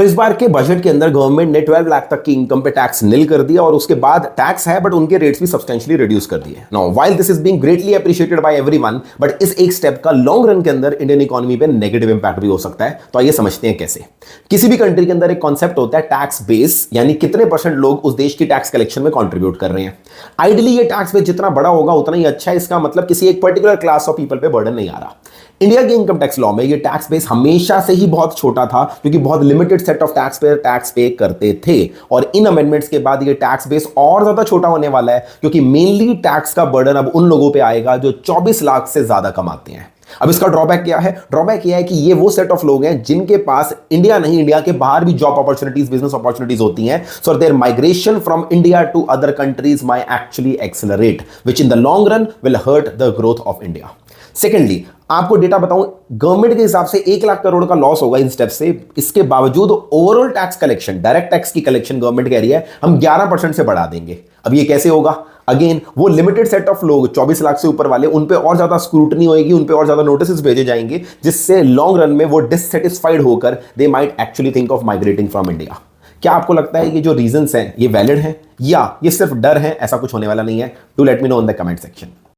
इस बार के बजट के अंदर गवर्नमेंट ने 12 लाख तक की इनकम पे टैक्स निल कर दिया और उसके बाद टैक्स है बट उनके रेट्स भी सब्सटेंशियली रिड्यूस कर दिए। Now while this is being greatly appreciated by everyone, but इस एक स्टेप का लॉन्ग रन के अंदर इंडियन इकोनॉमी पे नेगेटिव इंपैक्ट भी हो सकता है। तो आइए समझते हैं कैसे। किसी भी कंट्री के अंदर एक कॉन्सेप्ट होता है टैक्स बेस, यानी कितने परसेंट लोग उस देश की टैक्स कलेक्शन में कॉन्ट्रीब्यूट कर रहे हैं। आइडियली ये टैक्स बेस जितना बड़ा होगा उतना ही अच्छा है, इसका मतलब किसी एक पर्टिकुलर क्लास ऑफ पीपल पे बर्डन नहीं आ रहा। इंडिया के इनकम टैक्स लॉ में ये टैक्स बेस हमेशा से ही बहुत छोटा था, क्योंकि बहुत limited set of tax payer tax पे करते थे। और इन अमेंडमेंट्स के बाद ये टैक्स बेस और ज्यादा छोटा होने वाला है, क्योंकि मेनली टैक्स का बर्डन अब उन लोगों पे आएगा जो 24 लाख से ज्यादा कमाते हैं। अब इसका ड्रॉबैक क्या है? ड्रॉबैक यह है कि ये वो सेट ऑफ लोग हैं जिनके पास इंडिया नहीं, इंडिया के बाहर भी जॉब अपॉर्चुनिटीज, बिजनेस अपॉर्चुनिटीज होती हैं। So there migration from India to other countries may actually accelerate, which in the long run will hurt the growth of India. Secondly, आपको डेटा बताऊं, गवर्नमेंट के हिसाब से 1 लाख करोड़ का लॉस होगा इन स्टेप से। इसके बावजूद overall tax collection, direct tax की कलेक्शन गवर्नमेंट कह रही है हम 11% से बढ़ा देंगे। अब ये कैसे होगा? अगेन वो लिमिटेड सेट ऑफ लोग 24 लाख से ऊपर वाले, उन पे और ज्यादा स्क्रूटनी होगी, उन पे और ज्यादा नोटिस भेजे जाएंगे, जिससे लॉन्ग रन में वो डिससेटिस्फाइड होकर they might actually think of migrating from India. क्या आपको लगता है ये जो रीजंस हैं ये वैलिड हैं, या ये सिर्फ डर है, ऐसा कुछ होने वाला नहीं है? Do let me know in the comment section.